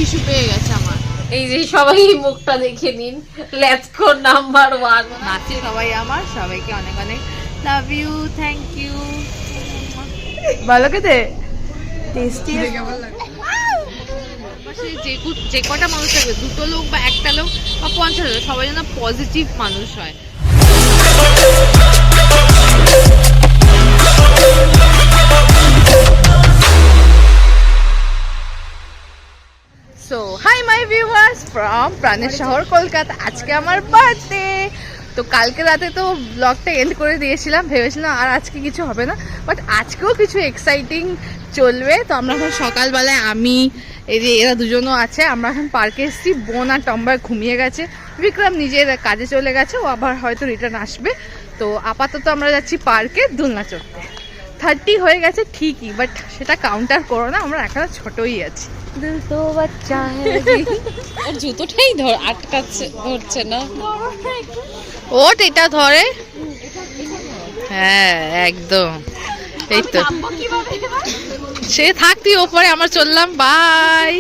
Tissue পেয়ে গেছে আমার। এই যে সবাই মুখটা দেখে নিন, লেটস গো নাম্বার 1। নাচে সবাই আমার, সবাইকে অনেক অনেক লাভ ইউ, থ্যাংক ইউ। ভালো খেতে, টেস্টি। যে কটা মানুষ থাকবে, দুটো লোক বা একটা লোক বা 50 লোক, সবাই যেন পজিটিভ মানুষ হয়। So hi my viewers from প্রাণের শহর কলকাতা। আজকে আমার বার্থডে। তো কালকে রাতে তো ব্লগটা এন্ড করে দিয়েছিলাম, ভেবেছিলাম আর আজকে কিছু হবে না, বাট আজকেও কিছু এক্সাইটিং চলবে। তো আমরা এখন সকালবেলায়, আমি এই যে এরা দুজনও আছে, আমরা এখন পার্কে এসেছি। বোন আর টম্বায় ঘুমিয়ে গেছে, বিক্রম নিজের কাজে চলে গেছে, ও আবার হয়তো রিটার্ন আসবে। তো আপাতত আমরা যাচ্ছি পার্কে দোলনা চড়তে। 30 হয়ে গেছে ঠিকই, বাট সেটা কাউন্টার করো না, আমরা এখনো ছোটই আছি। দিল তো বাচ্চা ওর জুতোটাই আটকাচ্ছে, ধরছে না। ওট এটা ধরে, হ্যাঁ একদম। এই তো সে থাকতি ওপরে, আমরা চললাম। বাই।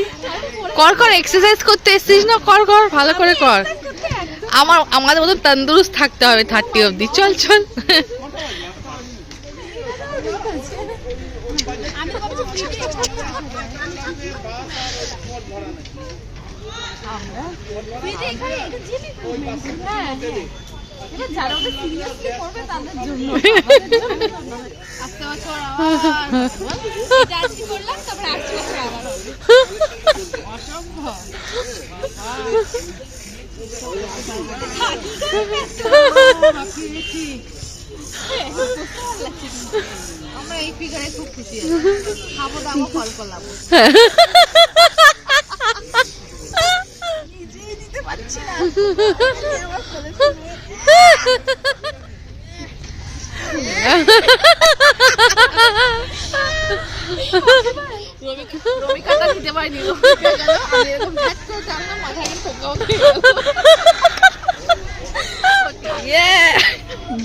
কর কর, এক্সারসাইজ করতে এসছিস না, কর কর ভালো করে কর। আমাদের মতো তন্দুরুস্ত থাকতে হবে 30 অবধি। চল চল। আমরা এই ফিগারে খুব খুশি, খাবো দাবো কল করলাম।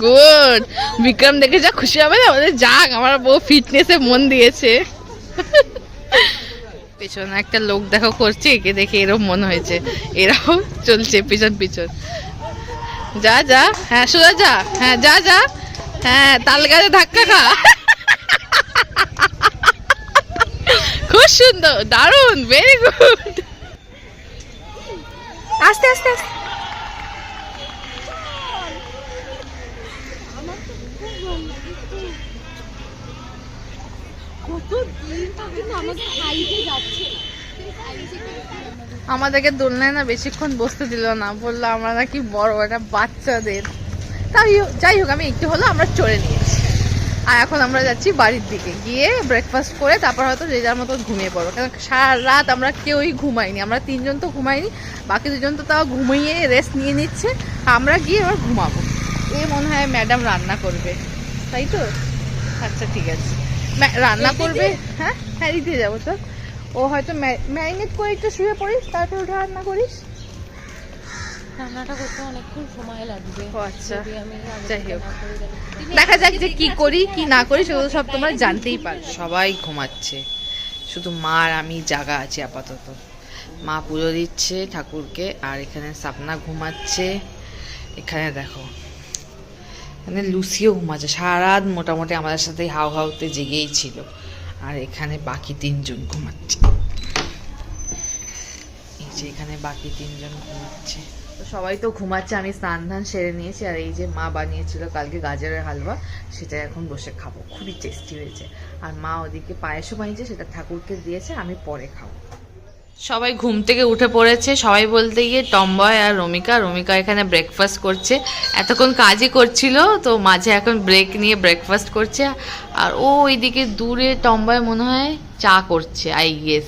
গুড। বিক্রম দেখে যা খুশি হবে না, আমাদের যাক, আমার বউ ফিটনেসে মন দিয়েছে। পেছনে একটা লোক দেখো করছে, একে দেখে এরকম মনে হয়েছে, এরকম চলছে পিছন পিছন। যা যা, হ্যাঁ সোজা যা, হ্যাঁ যা যা, হ্যাঁ তাল গাছে ধাক্কা খা। খুব সুন্দর, দারুণ, ভেরি গুড। আস্তে আস্তে আস্তে। আমাদেরকে দোলনায় না বেশিক্ষণ বসতে দিল না, বললো আমরা নাকি বড়, এটা বাচ্চাদের। তাই যাই হোক, আমি একটু হলো আমরা চড়ে নিয়েছি। আর এখন আমরা যাচ্ছি বাড়ির দিকে, গিয়ে ব্রেকফাস্ট করে তারপর হয়তো যে যার মতো ঘুমিয়ে পড়বো। কারণ সারা রাত আমরা কেউই ঘুমাইনি, আমরা 3 জন তো ঘুমাইনি, বাকি 2 জন তো তাও ঘুমিয়ে রেস্ট নিয়ে নিচ্ছে। আমরা গিয়ে এবার ঘুমাবো। এই মনে হয় ম্যাডাম রান্না করবে, তাই তো? আচ্ছা ঠিক আছে, রান্না করবে। হ্যাঁ হ্যাঁ, দিতে যাবো তো। ও হয়তো ম্যারিনেট করে একটু শুয়ে পড়িস, তারপর উঠে রান্না করিস। রান্নাটা করতে অনেকক্ষণ সময় লাগবে। আচ্ছা যাই হোক, দেখা যাক যে কি করি কি না করি, সেগুলো সব তোমরা জানতেই পারো। সবাই ঘুমাচ্ছে, শুধু মা আর আমি জাগা আছি আপাতত। মা পুজো দিচ্ছে ঠাকুরকে, আর এখানে সাপনা ঘুমাচ্ছে। এখানে দেখো, এখানে লুসিও ঘুমাচ্ছে। সারা রাত মোটামুটি আমাদের সাথে হাউ হাউতে জেগেই ছিল। আর এখানে বাকি 3 জন ঘুমাচ্ছে। এই যে এখানে বাকি 3 জন ঘুমাচ্ছে। তো সবাই তো ঘুমাচ্ছে, আমি স্নান ধান সেরে নিয়েছি। আর এই যে মা বানিয়েছিল কালকে গাজরের হালুয়া, সেটা এখন বসে খাবো, খুবই টেস্টি হয়েছে। আর মা ওদিকে পায়েসও বানিয়েছে, সেটা ঠাকুরকে দিয়েছে, আমি পরে খাবো। সবাই ঘুম থেকে উঠে পড়েছে, সবাই বলতে গিয়ে টম্বয় আর রমিকা এখানে ব্রেকফাস্ট করছে। এতক্ষণ কাজই করছিল, তো মাঝে এখন ব্রেক নিয়ে ব্রেকফাস্ট করছে। আর ও ওইদিকে দূরে টম্বয় মনে হয় চা করছে, আই গেস।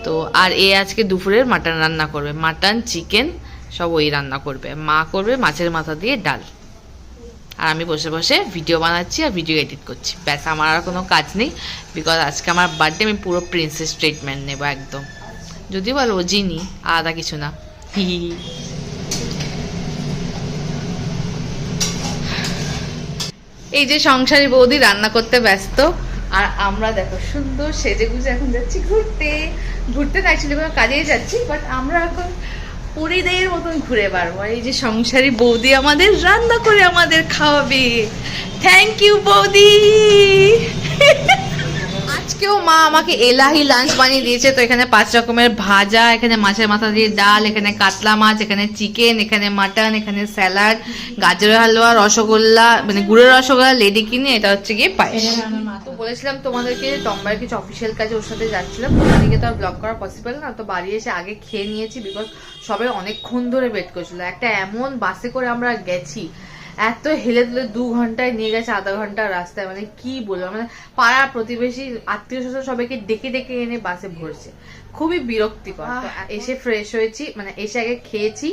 তো আর এ আজকে দুপুরের মাটন রান্না করবে, মাটন চিকেন সব ওই রান্না করবে। মা করবে মাছের মাথা দিয়ে ডাল। আর আমি বসে বসে ভিডিও বানাচ্ছি আর ভিডিও এডিট করছি, ব্যাস। আমার আর কোনো কাজ নেই, বিকজ আজকে আমার বার্থডে, আমি পুরো প্রিন্সেস ট্রিটমেন্ট নেবো একদম। যদি বলো জিনি, আলাদা কিছু না। এই যে সংসারী বৌদি রান্না করতে ব্যস্ত, আর আমরা দেখো সুন্দর সেজে গুজে এখন যাচ্ছি ঘুরতে। ঘুরতে না, অ্যাকচুয়ালি কোনো কাজেই যাচ্ছি, বাট আমরা এখন পরিদের মতন ঘুরে বেড়াবো। আর এই যে সংসারী বৌদি আমাদের রান্না করে আমাদের খাওয়াবে। থ্যাংক ইউ বৌদি। আজকেও মা আমাকে এলাহি লাঞ্চ বানিয়ে দিয়েছে। তো এখানে 5 রকমের ভাজা, এখানে মাছের মাথা দিয়ে ডাল, এখানে কাতলা মাছ, এখানে চিকেন, এখানে মাটন, এখানে স্যালাড, গাজরের হালুয়া, রসগোল্লা, মানে গুড়ের রসগোল্লা, লেডি কিনে, এটা হচ্ছে গিয়ে পায়েস। তো বলেছিলাম তোমাদেরকে টম্বার কিছু অফিসিয়াল কাজে ওর সাথে যাচ্ছিলাম, তো ওখানে তো আর ব্লগ করা পসিবল না। তো বাড়ি এসে আগে খেয়ে নিয়েছি, বিকজ সবাই অনেকক্ষণ ধরে ওয়েট করছিল। একটা এমন বাসে করে আমরা গেছি, এত হেলে তুলে 2 ঘন্টায় নিয়ে গেছে, আধা ঘন্টা রাস্তায়, মানে কি বলবো, মানে পাড়া প্রতিবেশী আত্মীয় স্বজন সবাইকে ডেকে ডেকে এনে বাসে ভরছে, খুবই বিরক্তিকর। তো এসে ফ্রেশ হয়েছি, মানে এসে আগে খেয়েছি,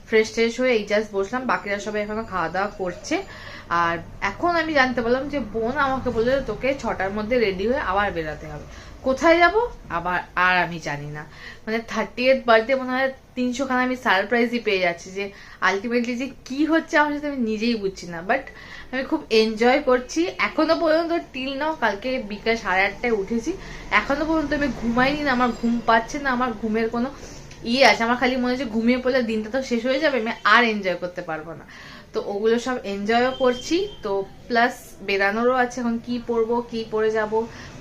ফ্রেশ ট্রেশ হয়ে এই জাস্ট বসলাম, বাকিরা সবাই এখনো খাওয়া দাওয়া করছে। আর এখন আমি জানতে পারলাম যে বোন আমাকে বললো তোকে 6টার মধ্যে রেডি হয়ে আবার বেরাতে হবে। কোথায় যাব আবার আর আমি জানি না। মানে 30th বার্থডে মনে হয় 300 খানা আমি সারপ্রাইজই পেয়ে যাচ্ছি, যে আলটিমেটলি যে কি হচ্ছে আমার সাথে আমি নিজেই বুঝছি না, বাট আমি খুব এনজয় করছি এখনো পর্যন্ত। টিল নাও, কালকে বিকাল 8:30টায় উঠেছি, এখনো পর্যন্ত আমি ঘুমাইনি না, আমার ঘুম পাচ্ছে না, আমার ঘুমের কোনো আছে। আমার খালি মনে হচ্ছে ঘুমিয়ে পড়লে দিনটা তো শেষ হয়ে যাবে, আমি আর এনজয় করতে পারবো না। তো ওগুলো সব এনজয়ও করছি, তো প্লাস বেরানোরও আছে। এখন কি পরবো, কি পরে যাব,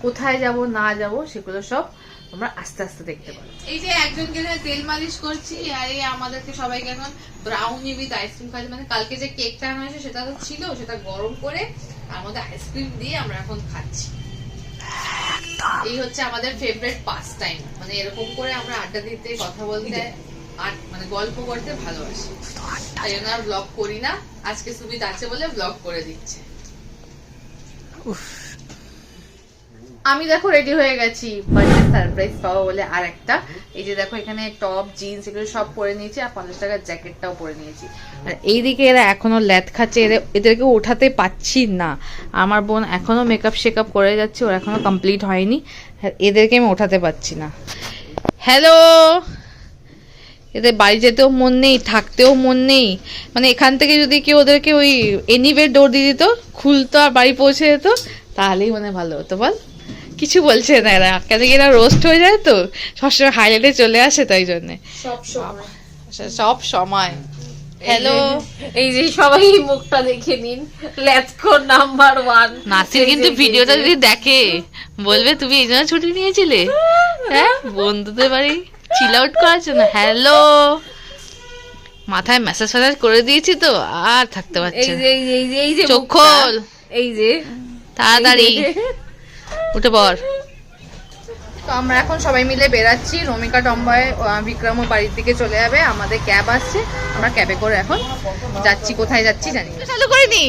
কোথায় যাব না যাব, সেগুলো সব আমরা আস্তে আস্তে দেখতে পাবো। এই যে একজনকে তেল মালিশ করছি, আর এই আমাদেরকে সবাইকে এখন ব্রাউনি উইথ আইসক্রিম খাচ্ছি। মানে কালকে যে কেকটা আনা হয়েছে সেটা তো ছিল, সেটা গরম করে তার মধ্যে আইসক্রিম দিয়ে আমরা এখন খাচ্ছি। এই হচ্ছে আমাদের ফেভারিট পাস টাইম, মানে এরকম করে আমরা আড্ডা দিতে, কথা বলতে আর মানে গল্প করতে ভালোবাসি। তাই জন্য আর ব্লগ করি না, আজকে সুবিধ আছে বলে ব্লগ করে দিচ্ছে। আমি দেখো রেডি হয়ে গেছি বার্থডে সারপ্রাইজ পাবো বলে। আর একটা এই যে দেখো এখানে টপ জিন্স এগুলো সব পরে নিয়েছি, আর 50 টাকার জ্যাকেটটাও পরে নিয়েছি। আর এইদিকে এরা এখনো ল্যাথ খাচ্ছে, এদেরকে ওঠাতে পাচ্ছি না। আমার বোন এখনো মেকআপ শেকআপ করে যাচ্ছে, ওর এখনো কমপ্লিট হয়নি, এদেরকে আমি ওঠাতে পারছি না। হ্যালো, এদের বাড়ি যেতেও মন নেই, থাকতেও মন নেই। মানে এখান থেকে যদি কেউ ওদেরকে ওই এনিওয়ে ডোর দিয়ে দিত, খুলতো আর বাড়ি পৌঁছে যেত, তাহলেই মানে ভালো হতো। বল, কিছু বলছে না এরা, কেন কি এরা রোস্ট হয়ে যায় তো, সবসময় হাইলাইটে চলে আসে, তাই জন্যে সব সময়। হ্যালো, এই যে সবাই মুখটা দেখে নিন, লেটকো নাম্বার 1। নাসির কিন্তু ভিডিওটা যদি দেখে বলবে তুমি এই জন্য ছুটি নিয়েছিলে, হ্যাঁ বন্ধুদের বাড়ি চিল আউট করার জন্য। হ্যালো, মাথায় মেসেজ ফেসাজ করে দিয়েছি তো আর থাকতে পারছি না। এই যে চোখ খোল, এই যে তাড়াতাড়ি উঠে পড়। তো আমরা এখন সবাই মিলে বেরাচ্ছি, রমিকা টম্বয় বিক্রমও বাড়ির দিকে চলে যাবে, আমাদের ক্যাব আসছে, আমরা ক্যাবে করে এখন যাচ্ছি। কোথায় যাচ্ছি জানি না, চালু করিনি।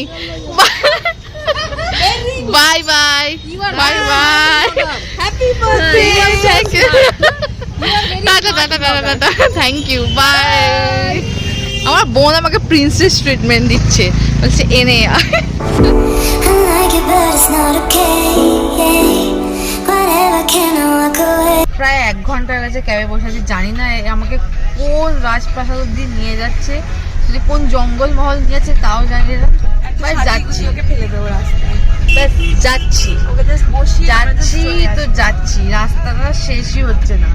Bye bye bye bye, happy birthday, thank you, tata tata tata tata, thank you, bye. আমার বোন আমাকে প্রিন্সেস ট্রিটমেন্ট দিচ্ছে, বলছে এনে প্রায় 1 ঘন্টার কাছে ক্যাবে বসে আছি, জানি না আমাকে কোন রাজপ্রাসাদ অব্দি নিয়ে যাচ্ছে, যদি কোন জঙ্গল মহল নিয়ে যাচ্ছে তাও জানি না। যাচ্ছি, ফেলে দেবো রাস্তায়, যাচ্ছি যাচ্ছি তো যাচ্ছি, রাস্তাটা শেষই হচ্ছে না,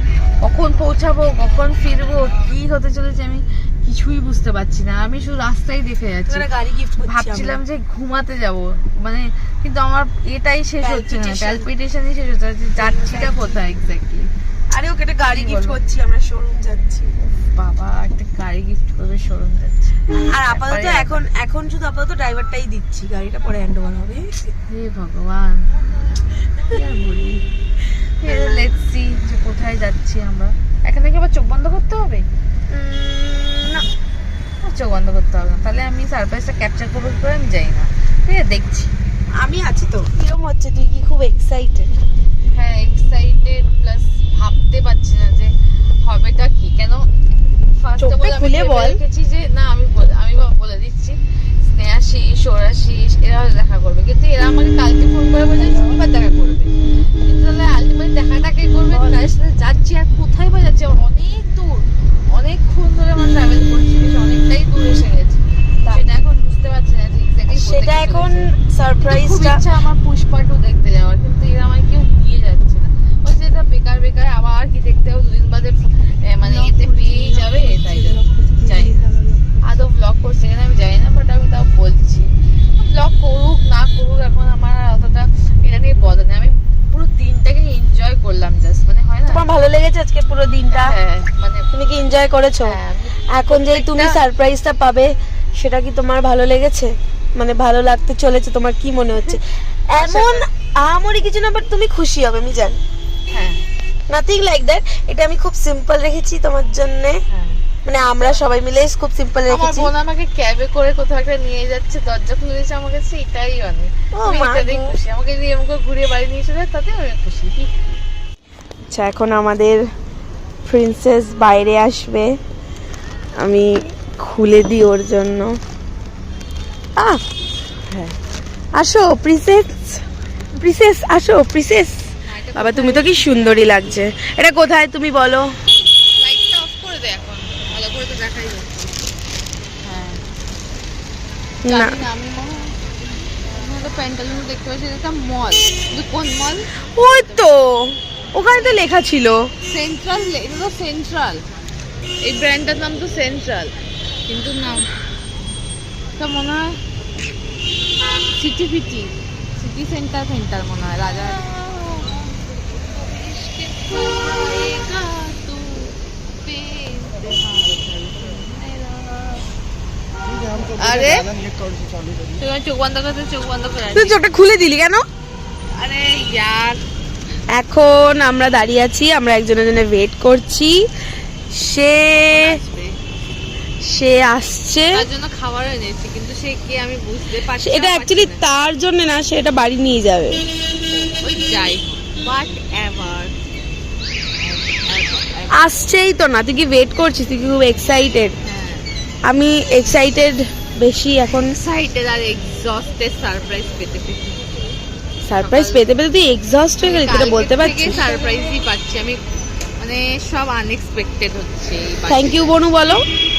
কখন পৌঁছাবো কখন ফিরবো কি হতে চলেছে আমি কিছুই বুঝতে পারছি না। আমি শুধু রাস্তায় দেখে যাচ্ছি, ভাবছিলাম যে ঘুমাতে যাব, মানে কিন্তু আমার এটাই শেষ হচ্ছে না, প্যালপিটেশনই শেষ হচ্ছে না, যাচ্ছিটা কোথায় এক্স্যাক্টলি। আরে ওকে একটা গাড়ি গিফট করছি, আমরা শোরুম যাচ্ছি। বাবা একটা গাড়ি গিফট করবে, শোরুম যাচ্ছি। আর আপাতত এখন শুধু আপাতত ড্রাইভারটাই দিচ্ছি, গাড়িটা পরে হ্যান্ড ওভার হবে। হে ভগবান, কি আর বলি। লেটস সি যে কোথায় যাচ্ছি আমরা। এখানে কি আবার চোখ বন্ধ করতে হবে? না, চোখ বন্ধ করতে হবে না, তাহলে আমি সারপ্রাইজটা ক্যাপচার করবো কি করে আমি যাই না। ঠিক আছে, দেখছি। আমি আছি তো। কিরকম হচ্ছে, তুই কি খুব এক্সাইটেড? হ্যাঁ এক্সাইটেড, প্লাস ভাবতে পারছি না যে হবেটা কি। কেন চোখটা খুলে বল। দেখেছি যে না, আমি বলে দিচ্ছি, স্নেহাশিস সৌরাশিস এরা দেখা করবে, কিন্তু এরা আমাকে কালকে ফোন করে বলে সোমবার দেখা করবে, কিন্তু তাহলে আলটিমেটলি দেখাটাকে করবে তাদের সাথে যাচ্ছি। আর কোথায় বা যাচ্ছি, অনেক দূর, অনেকক্ষণ ধরে আমরা ট্রাভেল করছি, অনেকটাই দূর এসে গেছি, সেটা এখন বুঝতে পারছি না যে এক্স্যাক্টলি সেটা এখন সারপ্রাইজটা। ইচ্ছা আমার পুষ্পা 2 দেখতে যাওয়ার, কিন্তু এরা আমায় কেউ নিয়ে যাচ্ছে না, বলছে এটা বেকার বেকার আবার কি দেখতে লেগেছে আজকে পুরো দিনটা? হ্যাঁ মানে তুমি কি এনজয় করেছো? হ্যাঁ, এখন যে তুমি সারপ্রাইজটা পাবে সেটা কি তোমার ভালো লেগেছে? মানে ভালো লাগতে চলেছে তোমার, কি মনে হচ্ছে? এমন আহামরি কিছু না, বাট তুমি খুশি হবে আমি জানি। হ্যাঁ নাথিং লাইক দ্যাট। এটা আমি খুব সিম্পল রেখেছি তোমার জন্য, হ্যাঁ। মানে আমরা সবাই মিলে খুব সিম্পল আমার রেখেছি। বোন আমাকে ক্যাবে করে কোথাও একটা নিয়ে যাচ্ছে, দরজা খুলে দিয়েছে আমার কাছে, এটাই অনেক। ও আমি মা এটাতেই গো। খুশি, আমাকে দিয়ে আমাকে ঘুরিয়ে বাড়ি নিয়ে চলে যায়, তাতে আমি খুশি। আচ্ছা, এখন আমাদের প্রিন্সেস বাইরে আসবে, আমি খুলে দিই ওর জন্য। হ্যাঁ, আসো প্রিন্সেস, প্রিন্সেস আসো প্রিন্সেস। বাবা তুমি তো কি সুন্দরী লাগছে। এটা কোথায় তুমি বলো? লাইটটা অফ করে দে এখন, ভালো করে তো দেখাই যাচ্ছে। হ্যাঁ না জানি না, আমি মনে হয় একটা প্যান্টালুন দেখতে পাচ্ছি, এটা মল, কিন্তু কোন মল? ওই তো ওখানে তো লেখা ছিল সেন্ট্রাল, এটা তো সেন্ট্রাল, এই ব্র্যান্ডটার নাম তো সেন্ট্রাল, কিন্তু নাম তো মনে হয় সিটি ফিটি, সিটি সেন্টার সেন্টার মনে হয়, রাজা। আরে তুই চোখ বন্ধ করতে, চোখ বন্ধ করে তুই চোখটা খুলে দিলি কেন? আরে ইয়ার, এখন আমরা দাঁড়িয়ে আছি, আমরা একজনের জন্য ওয়েট করছি। সে সে আসছে। তার জন্য খাবার এনেছি, কিন্তু সে কে আমি বুঝতে পারছি এটা অ্যাকচুয়ালি তার জন্য না, সে এটা বাড়ি নিয়ে যাবে। ওই যাই বাট এভার আসছেই তো না, তুই কি ওয়েট করছিস? তুই কি খুব এক্সাইটেড? আমি এক্সাইটেড বেশি এখন। এক্সাইটেড আর এক্সস্টেড সারপ্রাইজ পেতে পেতে। সারপ্রাইজ পেতে পেতে তুই এক্সস্ট হয়ে গেলি, তুই বলতে পারছিস? সারপ্রাইজই পাচ্ছি আমি, মানে সব আনএক্সপেক্টেড হচ্ছে। থ্যাংক ইউ বনু বলো।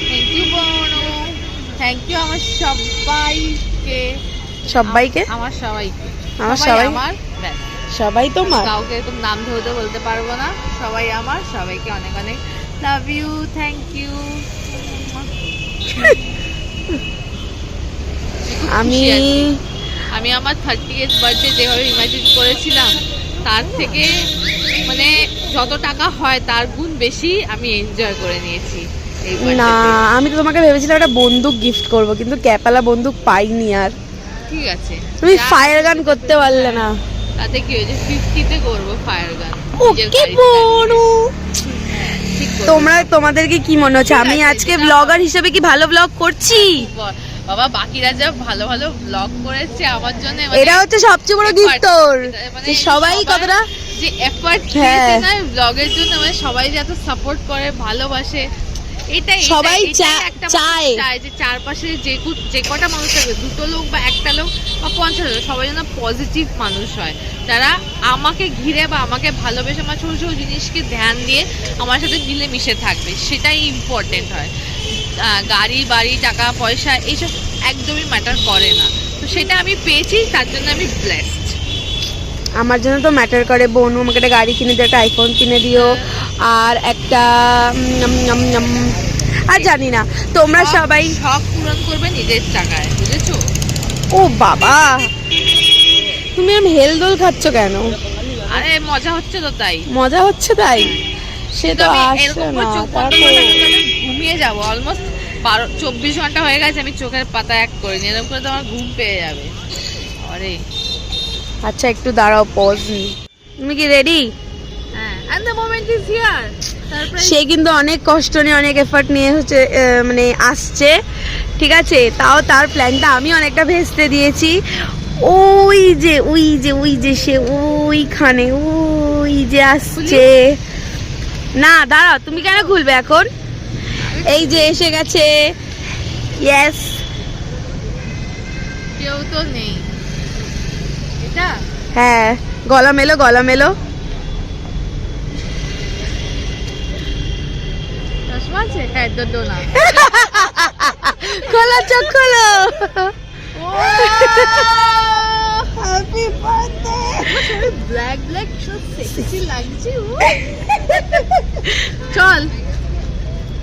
থ্যাংক ইউ বনো, থ্যাংক ইউ আমার সবাইকে, সবাইকে আমার সবাইকে, আমার সবাই, আমার ব্যাস, সবাই তোমার। কাউকে এরকম নাম ধরে বলতে পারবো না, সবাই আমার, সবাইকে অনেক অনেক লাভ ইউ, থ্যাংক ইউ। আমি আমার 30th বার্থডে যেভাবে ইমাজিন করেছিলাম তার থেকে মানে যত টাকা হয় তার গুণ বেশি আমি এনজয় করে নিয়েছি এই না, birthday-তে। আমি তো তোমাকে ভেবেছিলাম একটা বন্দুক গিফট করব, কিন্তু ক্যাপালা বন্দুক পাইনি। আর ঠিক আছে, তুমি যা ফায়ার গান করতে পারলে না। তাতে কি হয়েছে, 50-তে করবো ফায়ার গান। ওকে বনু, তোমরা তোমাদেরকে কি মনে হচ্ছে আমি আজকে ব্লগার হিসেবে কি ভালো ব্লগ করছি? বাবা বাকিরা যা ভালো ভালো ব্লগ করেছে আমার জন্য, এটা হচ্ছে সবচেয়ে বড় গিফট তোর, যে সবাই কতটা যে এফর্ট হ্যাঁ। দিয়েছে না ব্লগের জন্য, মানে সবাই যে এত সাপোর্ট করে ভালোবাসে, এটাই সবাই একটা চায় চায় যে চারপাশে যে কটা মানুষ থাকবে, দুটো লোক বা একটা লোক বা 50 লোক, সবাই যেন পজিটিভ মানুষ হয়, যারা আমাকে ঘিরে বা আমাকে ভালোবেসে আমার ছোটো ছোটো জিনিসকে ধ্যান দিয়ে আমার সাথে মিলেমিশে থাকবে, সেটাই ইম্পর্টেন্ট হয়। গাড়ি বাড়ি টাকা পয়সা এইসব একদমই ম্যাটার করে না, তো সেটা আমি পেয়েছি, তার জন্য আমি ব্লেসড। আমার জন্য তো ম্যাটার করে। বনু আমাকে একটা গাড়ি কিনে দিও, একটা আইফোন কিনে দিও, আর একটা আর জানি না, তোমরা সবাই শখ পূরণ করবে নিজের টাকায়, বুঝেছো? ও বাবা, তুমি আমি হেলদোল খাচ্ছ কেন? আরে মজা হচ্ছে তো তাই। মজা হচ্ছে তাই? সে তো আমি আসছে এরকম না। করে চোখ বন্ধ করে থাকলে আমি ঘুমিয়ে যাবো, অলমোস্ট 24 ঘন্টা হয়ে গেছে আমি চোখের পাতা এক করিনি, এরকম করে তো আমার ঘুম পেয়ে যাবে। আরে আচ্ছা একটু দাঁড়াও, পজ নি। তুমি কি রেডি? হ্যাঁ, and the moment is here. Surprise. সে কিন্তু অনেক কষ্ট নিয়ে অনেক এফর্ট নিয়ে হচ্ছে মানে আসছে, ঠিক আছে? তাও তার প্ল্যানটা আমি অনেকটা ভেস্তে দিয়েছি। ওই যে ওই যে ওই যে সে ওইখানে, ওই যে আসছে। না দাঁড়াও, তুমি কেন খুলবে এখন? এই যে এসে গেছে। ইয়েস, কেউ তো নেই। এটা হ্যাঁ, গলা মেলো, গলা মেলো। চশমা আছে? হ্যাঁ, দো না। খোলো, চোখ খোলো। Happy birthday. Black black so sexy লাগছে। চল।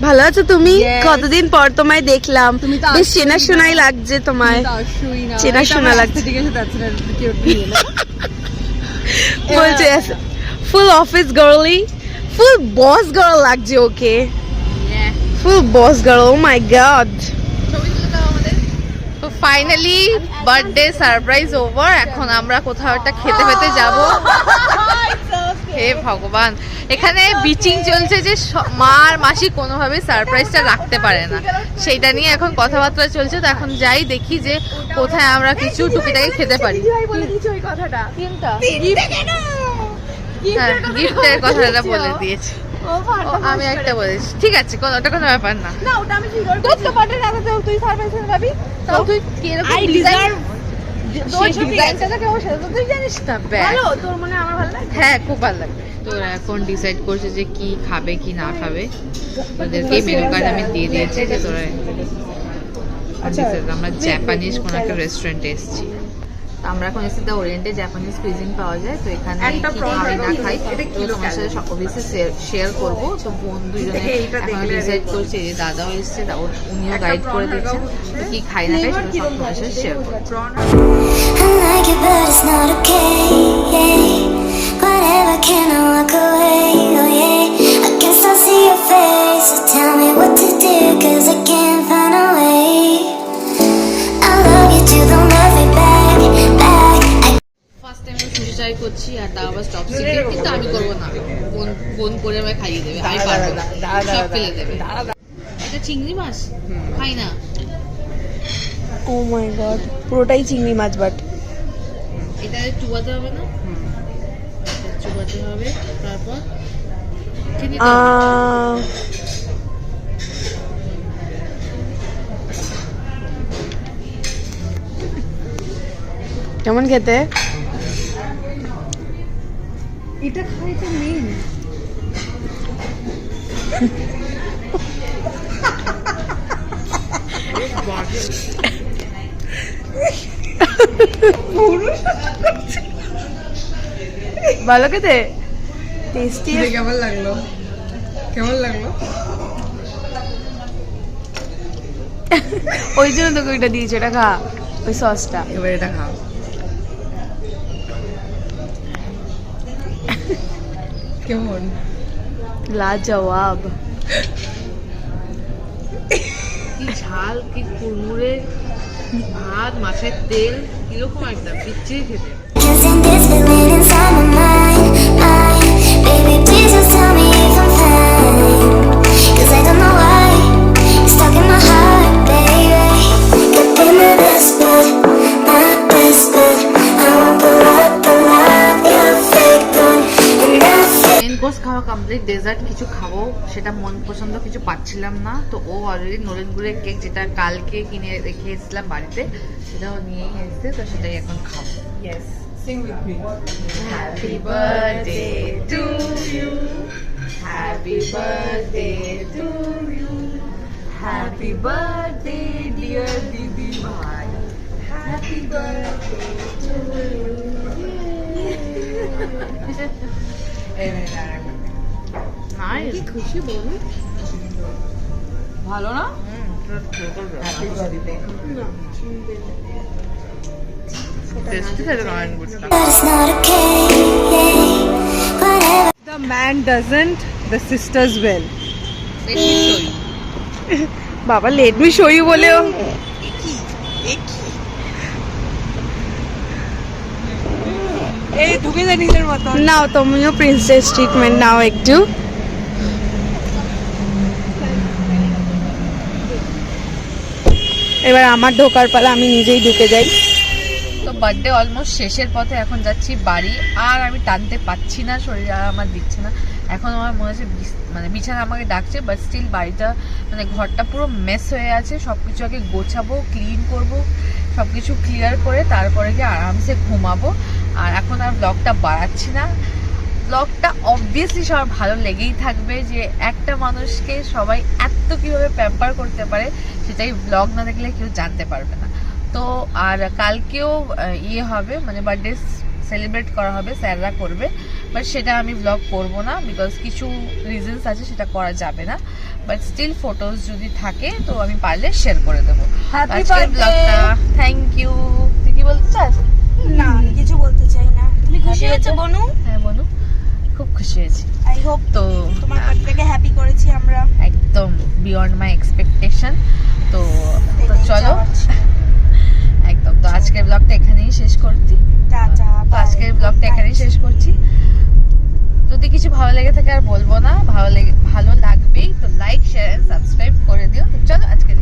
ভালো আছো তুমি? Yes. কতদিন পর তোমায় দেখলাম, তুমি তো বেশ আসছোই চেনা না। শোনাই লাগছে তোমায়। চেনা শোনা লাগছে। বলছে ফুল অফিস গার্লি, ফুল বস গার্ল লাগছে ওকে, ফুল বস গার্ল। ও মাই গড। ছবি তুলে দাও আমাদের। তো ফাইনালি বার্থডে সারপ্রাইজ ওভার। এখন আমরা কোথাও একটা খেতে পেতে যাব। হে ভগবান, এখানে বিচিং চলছে যে মা আর মাসি কোনোভাবে সারপ্রাইজটা রাখতে পারে না, সেইটা নিয়ে এখন কথাবার্তা চলছে। তো এখন যাই দেখি যে কোথায় আমরা কিছু টুকিটাকি খেতে পারি। হ্যাঁ, গিফটের কথাটা বলে দিয়েছে। আমি একটা বলেছি, ঠিক আছে, ওটা কোনো ব্যাপার না। তোর তো বার্থডে না, তুই সারপ্রাইজ পাবি। তাও তুই কিরকম ডিজাইন, ডিজাইনটা কেমন সেটা তো তুই জানিস না। ভালো, তোর মনে আমার ভালো লাগে। হ্যাঁ, খুব ভালো লাগে। তো এখন ডিসাইড করছে যে কি খাবে কি না খাবে। ওদেরকে মেনু কার্ড আমি দিয়ে দিয়েছি যে তোরা আমরা জাপানিজ কোনো একটা রেস্টুরেন্টে এসেছি। আমরা এখন এসে দ্য ওরিয়েন্টে জাপানিজ কুইজিন পাওয়া যায়। তো এখানে কি খাই না খাই তো তোমার সাথে অবভিয়াসলি শেয়ার করবো। তো বোন দুজনে এখন ডিসাইড করছে, যে দাদাও এসছে, উনিও গাইড করে দিচ্ছেন তো কি খাই না খাই সেটা সব তোমার সাথে শেয়ার করবো। Whatever, can I walk away? Oh yeah, I can still see your face. So tell me what to do, 'cause I can't find a way. I love you till they'll love me back. First time sushi try করছি, আর তাও আবার stop secret. কিন্তু আমি করবো না, বোন করে আমায় খাইয়ে দেবে, আমি পারবো না, সব ফেলে দেবে। এটা চিংড়ি মাছ খাই না। ও মাই গড, পুরোটাই চিংড়ি মাছ। বাট এটা চুবাতে হবে না, চুবাতে হবে। তারপর কেমন খেতে? এটা খাইতে মেন ভালো খেতে, টেস্টি। কেমন লাগলো? কেমন লাগলো? ওই জন্য তোকে ওইটা দিয়েছে, এটা খা, ওই সসটা। এবার এটা খাও। কেমন? লাজবাব। কি ঝাল, কি কুড়মুড়ে ভাত, মাছের তেল, কিরকম একটা বিচ্ছিরি খেতে। Kissing this feeling inside my mind. Baby, please just tell me if I'm fine. 'Cause I don't know why it's stuck in my heart, baby. Could be my best bud, my best bud. I won't pull up, you're a fake one, and I feel. Main course খাওয়া complete, dessert কিছু খাবো, সেটা মন পছন্দ কিছু পাচ্ছিলাম না। তো ও অলরেডি নলেন গুড়ের কেক, যেটা কালকে কিনে রেখে এসেছিলাম বাড়িতে, সেটাও নিয়ে এসেছে। তো সেটাই এখন খাবো। Yes, sing with me. Happy birthday to you. Happy birthday to you. Happy birthday dear Didi Bhai. Happy birthday to you. Nice. খুশি বলুন। ভালো না? Happy birthday. টেস্টি খেতে নয়ন গুড়টা। But it's not okay, yeah. Whatever. The man doesn't, the sisters will. Let me show you. বাবা, let me show you বলেও এই ঢুকে যা নিজের মতো। নাও, তুমিও প্রিন্সেস ট্রিটমেন্ট নাও একটু। এবার আমার ঢোকার পালা, আমি নিজেই ঢুকে যাই। তো বার্থডে অলমোস্ট শেষের পথে, এখন যাচ্ছি বাড়ি। আর আমি টানতে পাচ্ছি না, শরীর আর আমার দিচ্ছে না। এখন আমার মনে হচ্ছে মানে বিছানা আমাকে ডাকছে, বাট স্টিল বাড়িটা মানে ঘরটা পুরো মেস হয়ে আছে। সব কিছু আগে গোছাবো, ক্লিন করব, সব কিছু ক্লিয়ার করে তারপরে গিয়ে আরামসে ঘুমাবো। আর এখন আর ব্লগটা বাড়াচ্ছি না। ব্লগটা অবভিয়াসলি সবার ভালো লেগেই থাকবে, যে একটা মানুষকে সবাই এত কীভাবে প্যাম্পার করতে পারে, সেটাই ব্লগ না দেখলে কেউ জানতে পারবে না। তো আর কালকেও ইয়ে হবে, মানে বার্থডে সেলিব্রেট করা হবে, স্যাররা করবে, বাট সেটা আমি ব্লগ করব না, বিকজ কিছু রিজনস আছে, সেটা করা যাবে না। বাট স্টিল ফটোজ যদি থাকে তো আমি পারলে শেয়ার করে দেবো আজকের ব্লগটা। Thank you. তুই কি বলতে চাস? না, কিছু বলতে চাই না। তুমি খুশি হয়েছো বনু? হ্যাঁ বনু, খুব খুশি হয়েছি। আই হোপ তো তোমার বার্থডেকে হ্যাপি করেছি আমরা। একদম বিয়ন্ড মাই এক্সপেকটেশন। তো চলো একদম, তো আজকের ব্লগটা এখানেই শেষ করছি। তো আজকের ব্লগটা এখানেই শেষ করছি। যদি কিছু ভালো লেগে থাকে আর বলবো না, ভালো লাগবেই, তো লাইক শেয়ার এন্ড সাবস্ক্রাইব করে দিও। তো চলো আজকের